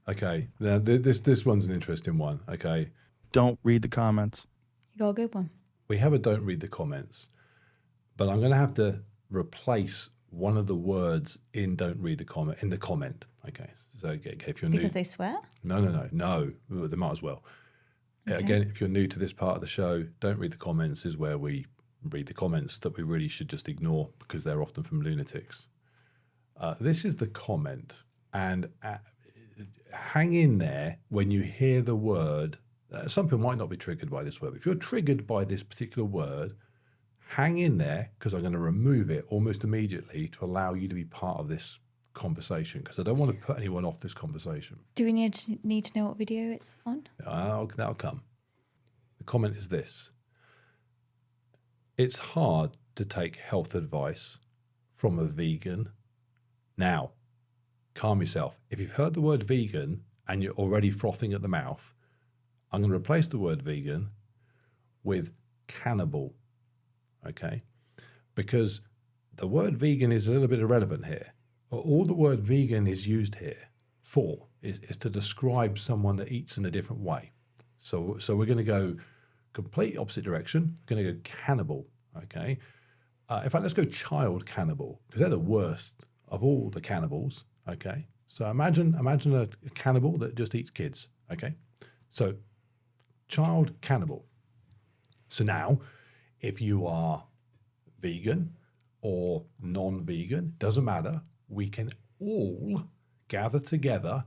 Okay, now this one's an interesting one. Okay, Don't read the comments. You got a good one. we have a don't read the comments, but I'm going to have to replace one of the words in don't read the comment in the comment. Okay, so if you're Because new, they swear? no, they might as well. Again, if you're new to this part of the show, don't read the comments is where we read the comments that we really should just ignore because they're often from lunatics. This is the comment, and hang in there when you hear the word. Some people might not be triggered by this word, but if you're triggered by this particular word, hang in there because I'm going to remove it almost immediately to allow you to be part of this conversation because I don't want to put anyone off this conversation. Do we need to know what video it's on? That'll come. The comment is this. It's hard to take health advice from a vegan. Now, calm yourself. If you've heard the word vegan and you're already frothing at the mouth, I'm going to replace the word vegan with cannibal, okay? Because the word vegan is a little bit irrelevant here. All the word vegan is used here for is to describe someone that eats in a different way. So we're going to go complete opposite direction. We're going to go cannibal, okay? In fact, let's go child cannibal because they're the worst of all the cannibals, okay? So imagine a cannibal that just eats kids, okay? So child cannibal. So now, if you are vegan or non-vegan, doesn't matter, we can all gather together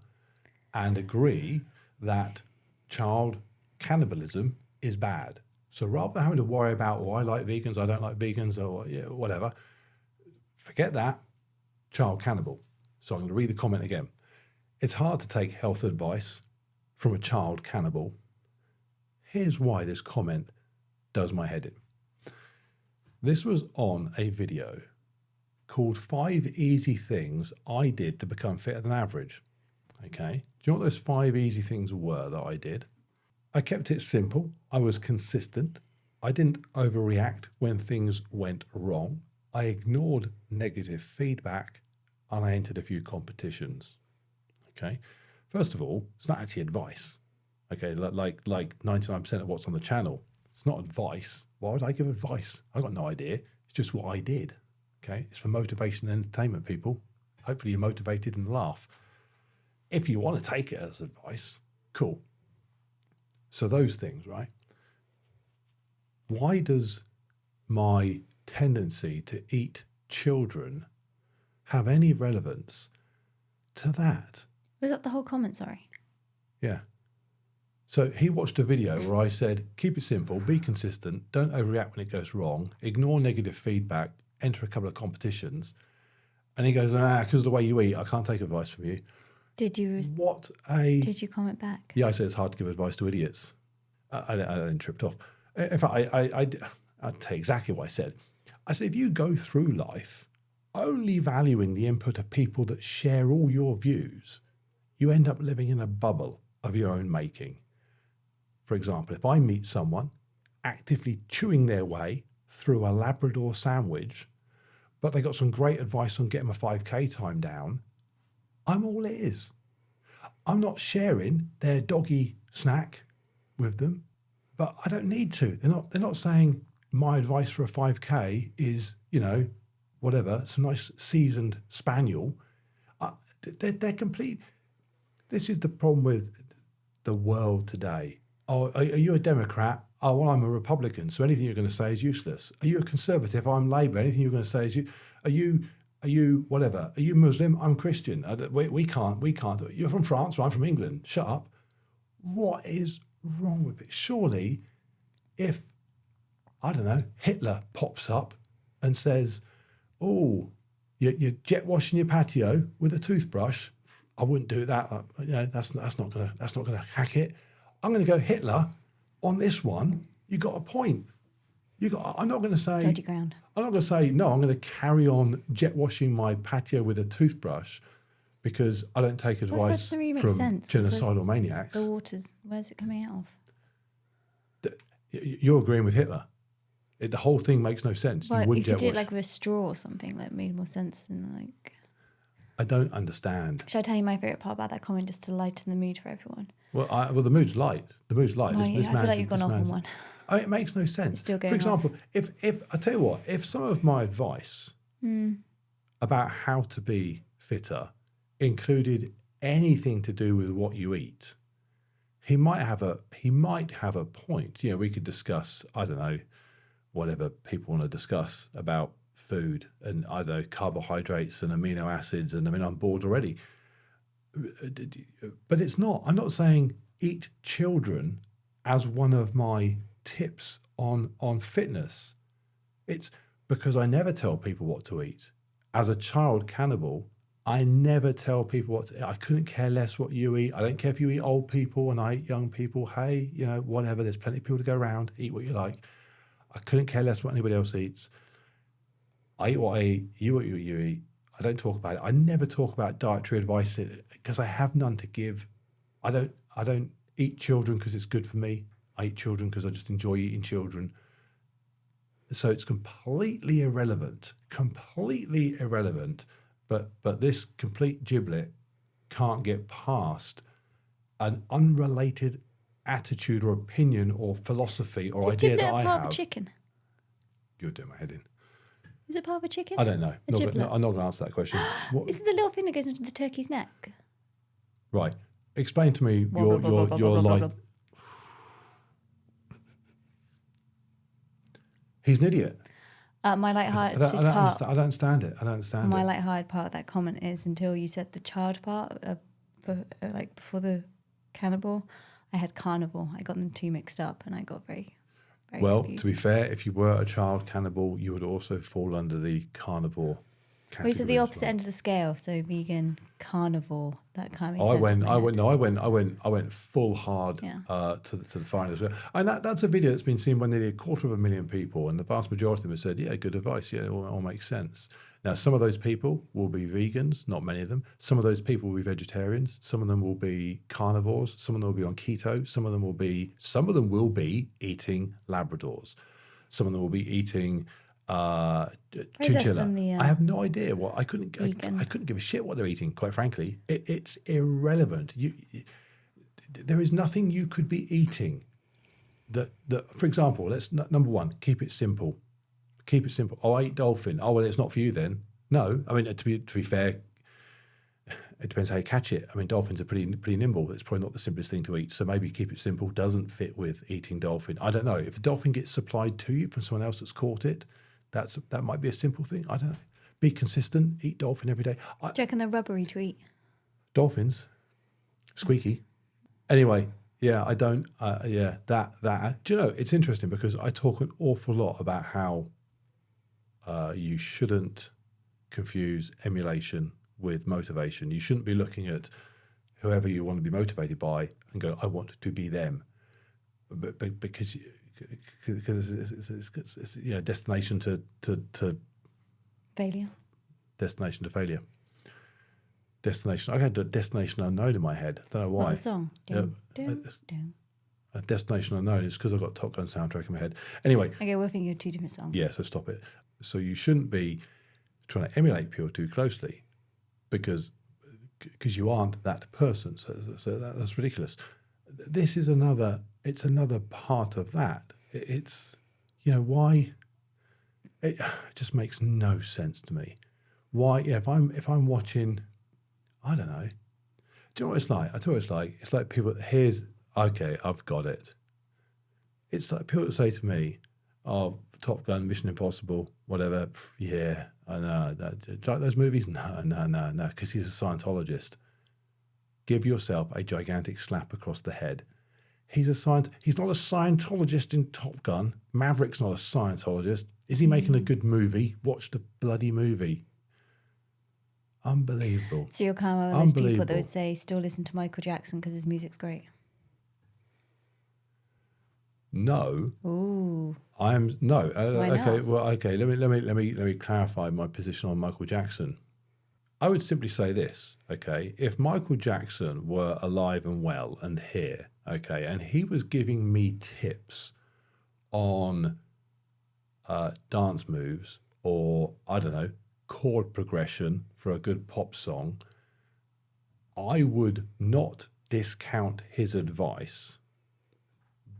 and agree that child cannibalism is bad. So rather than having to worry about, I like vegans, I don't like vegans, or whatever, forget that, child cannibal. So I'm going to read the comment again. It's hard to take health advice from a child cannibal. Here's why this comment does my head in. This was on a video called 5 Easy Things I Did to Become Fitter Than Average. Okay. Do you know what those 5 easy things were that I did? I kept it simple. I was consistent. I didn't overreact when things went wrong. I ignored negative feedback and I entered a few competitions. Okay. First of all, it's not actually advice. Okay. Like 99% of what's on the channel, it's not advice. Why would I give advice? I got no idea. It's just what I did. Okay. It's for motivation and entertainment, people. Hopefully you're motivated and laugh. If you want to take it as advice, cool. So those things, right? Why does my tendency to eat children have any relevance to that? Was that the whole comment? Sorry. Yeah. So he watched a video where I said, keep it simple, be consistent, don't overreact when it goes wrong, ignore negative feedback, enter a couple of competitions. And he goes, because of the way you eat, I can't take advice from you. Did you comment back? Yeah, I said it's hard to give advice to idiots. I then tripped off. In fact, I'll tell you exactly what I said. I said, if you go through life only valuing the input of people that share all your views, you end up living in a bubble of your own making. For example, if I meet someone actively chewing their way through a Labrador sandwich, but they got some great advice on getting a 5K time down, I'm all ears. I'm not sharing their doggy snack with them, but I don't need to. They're not saying my advice for a 5K is, whatever, some nice seasoned spaniel. They're complete. This is the problem with the world today. Oh, are you a Democrat? Oh, well, I'm a Republican, so anything you're going to say is useless. Are you a conservative? I'm Labour. Anything you're going to say is Are you whatever? Are you Muslim? I'm Christian. We can't. You're from France, or I'm from England. Shut up. What is wrong with it? Surely, if, I don't know, Hitler pops up and says, oh, you're jet washing your patio with a toothbrush, I wouldn't do that. That's not gonna hack it. I'm going to go Hitler on this one. You got a point. I'm not going to say. Dodgy ground. I'm not going to say no. I'm going to carry on jet washing my patio with a toothbrush because I don't take advice from genocidal maniacs. The waters. Where's it coming out of? You're agreeing with Hitler. The whole thing makes no sense. Well, you wouldn't if you jet did wash. it like with a straw or something, that made more sense than like. I don't understand. Should I tell you my favourite part about that comment just to lighten the mood for everyone? Well, the mood's light. The mood's light. No, This I feel man's like you've gone off on one. Oh, it makes no sense. It's still going For example, if I tell you what, if some of my advice about how to be fitter included anything to do with what you eat, he might have a point. You know, we could discuss, I don't know, whatever people want to discuss about food and, I don't know, carbohydrates and amino acids, and I mean, I'm bored already. But it's not. I'm not saying eat children as one of my tips on fitness. It's because I never tell people what to eat. As a child cannibal, I never tell people what to eat. I couldn't care less what you eat. I don't care if you eat old people and I eat young people. Hey, you know, whatever. There's plenty of people to go around. Eat what you like. I couldn't care less what anybody else eats. I eat what I eat. You eat what you eat. I don't talk about it. I never talk about dietary advice because I have none to give. I don't eat children because it's good for me. I eat children because I just enjoy eating children. So it's completely irrelevant. But this complete giblet can't get past an unrelated attitude or opinion or philosophy or idea that I part have. of a chicken? You're doing my head in. Is it part of a chicken? I don't know. A giblet? I'm not going to answer that question. What, Is it the little thing that goes into the turkey's neck? right. Explain to me Blah, blah, blah, blah, your blah, blah, life. blah. He's an idiot. My I light-hearted don't part. understand it. I don't understand My it. light-hearted part of that comment is until you said the child part, like before the cannibal, I had carnivore. I got them two mixed up, and I got very, very Well, confused. to be fair, if you were a child cannibal, you would also fall under the carnivore category. Well, you said the as opposite well. end of the scale, so vegan, carnivore. That kind of makes I sense. went, in my I head. went, no, I went full hard Yeah. to the far end as well. And that's a video that's been seen by nearly 250,000 people, and the vast majority of them have said, "Yeah, good advice. Yeah, it all makes sense." Now, some of those people will be vegans, not many of them. Some of those people will be vegetarians. Some of them will be carnivores. Some of them will be on keto. Some of them will be eating Labradors. Some of them will be eating less chinchilla. than the, I have no idea what I couldn't vegan. I couldn't give a shit what they're eating. Quite frankly, it's irrelevant. There is nothing you could be eating that for example, let's number one, keep it simple. Keep it simple. Oh, I eat dolphin. Oh, well, it's not for you then. No, I mean to be fair, it depends how you catch it. I mean, dolphins are pretty nimble. It's probably not the simplest thing to eat. So maybe keep it simple doesn't fit with eating dolphin. I don't know. If a dolphin gets supplied to you from someone else that's caught it, that might be a simple thing. I don't know. Be consistent. Eat dolphin every day. Do you reckon they're rubbery to eat? Dolphins, squeaky. Anyway, yeah, I don't. Yeah, that. Do you know? It's interesting because I talk an awful lot about how you shouldn't confuse emulation with motivation. You shouldn't be looking at whoever you want to be motivated by and go, "I want to be them," but because it's destination to Failure. destination to failure. Destination. I had a destination unknown in my head. I don't know What, why. the song? Yeah, Dun, dun, dun. A destination unknown is because I've got Top Gun soundtrack in my head. Anyway, Okay, we're thinking of two different songs. yeah, so stop it. So you shouldn't be trying to emulate people too closely because you aren't that person. So that's ridiculous. This is another part of that. It's, why it just makes no sense to me. Why, if I'm watching, I don't know. Do you know what it's like? I tell you what it's like. It's like people, okay, I've got it. It's like people that say to me, "Oh, Top Gun, Mission Impossible, whatever." Yeah, I know. Do you like those movies? No, because he's a Scientologist. Give yourself a gigantic slap across the head. He's not a Scientologist in Top Gun. Maverick's not a Scientologist. Is he making a good movie? Watch the bloody movie. Unbelievable. So you're kind of one of those people that Unbelievable. would say, still listen to Michael Jackson because his music's great. No, Ooh. I'm no. Why Okay, not? well, okay. Let me clarify my position on Michael Jackson. I would simply say this, okay? If Michael Jackson were alive and well and here, okay, and he was giving me tips on dance moves or, I don't know, chord progression for a good pop song, I would not discount his advice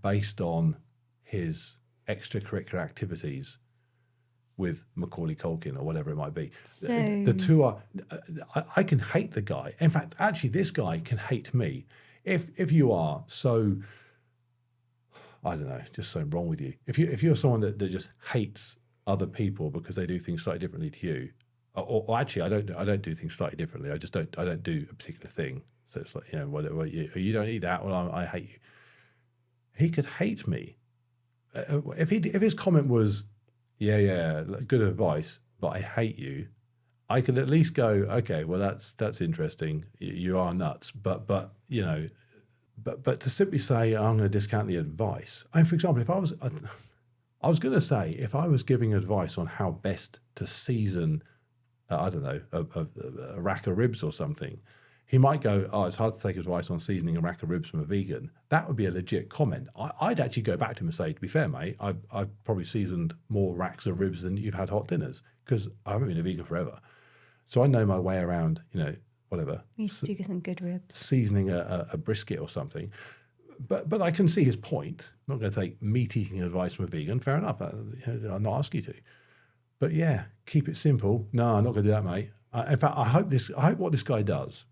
based on his extracurricular activities with Macaulay Culkin or whatever it might be. The two are, I can hate the guy. In fact, actually, this guy can hate me. If you are so, I don't know, just so wrong with you. If you're someone that just hates other people because they do things slightly differently to you, or actually, I don't do things slightly differently. I don't do a particular thing. So it's like, whatever, you don't eat that, well, I hate you. He could hate me. If his comment was, yeah, good advice, but I hate you, I could at least go, okay, well, that's interesting. You are nuts, but But to simply say I'm going to discount the advice. I mean, for example, if I was going to say if I was giving advice on how best to season, I don't know, a rack of ribs or something, he might go, "Oh, it's hard to take advice on seasoning a rack of ribs from a vegan." That would be a legit comment. I'd actually go back to him and say, "To be fair, mate, I've probably seasoned more racks of ribs than you've had hot dinners because I haven't been a vegan forever, so I know my way around, whatever." We used to do some good ribs. Seasoning a brisket or something. But I can see his point. I'm not going to take meat eating advice from a vegan. Fair enough. I'm not asking you to. But yeah, keep it simple. No, I'm not going to do that, mate. In fact, I hope what this guy does,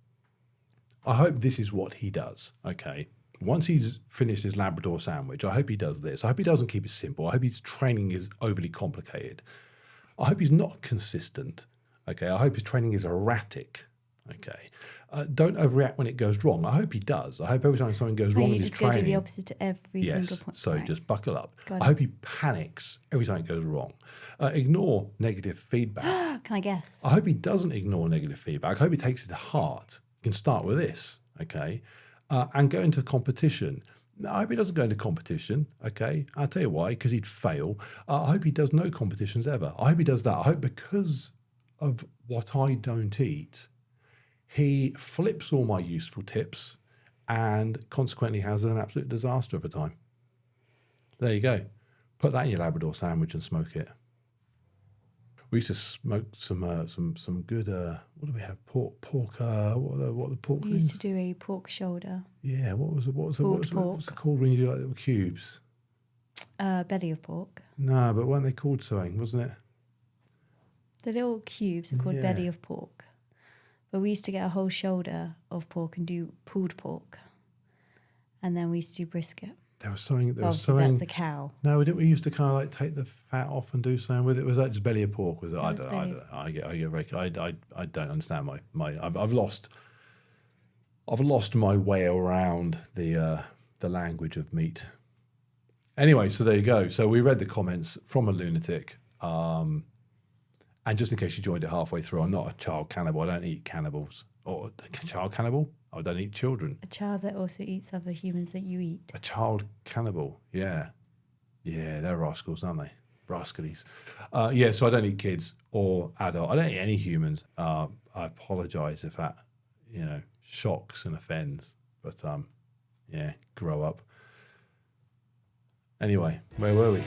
I hope this is what he does, okay? Once he's finished his Labrador sandwich, I hope he does this. I hope he doesn't keep it simple. I hope his training is overly complicated. I hope he's not consistent, okay? I hope his training is erratic. Okay. Don't overreact when it goes wrong. I hope he does. I hope every time something goes wrong in his training. You just go do the opposite to every single point. So right. just buckle up. Got I hope he panics every time it goes wrong. Ignore negative feedback. Can I guess? I hope he doesn't ignore negative feedback. I hope he takes it to heart. You can start with this, okay? And go into competition. No, I hope he doesn't go into competition, okay? I'll tell you why, because he'd fail. I hope he does no competitions ever. I hope he does that. I hope because of what I don't eat, he flips all my useful tips and consequently has an absolute disaster of a time. There you go. Put that in your Labrador sandwich and smoke it. We used to smoke some good, what do we have? Pork, what are the pork We things? used to do a pork shoulder. Yeah, what's it called when you do like little cubes? Belly of pork. No, but weren't they called something, wasn't it? The little cubes are called belly of pork. But we used to get a whole shoulder of pork and do pulled pork. And then we used to do brisket. There was something. That's a cow. No, we used to kind of like take the fat off and do something with it. Was that just belly of pork? Was it? I don't know. I don't understand I've lost my way around the language of meat. Anyway, so there you go. So we read the comments from a lunatic. And just in case you joined it halfway through, I'm not a child cannibal. I don't eat cannibals. Or a child cannibal? I don't eat children. A child that also eats other humans that you eat. A child cannibal, yeah. Yeah, they're rascals, aren't they? Rascalies. So I don't eat kids or adult. I don't eat any humans. I apologise if that, shocks and offends. But, grow up. Anyway, where were we?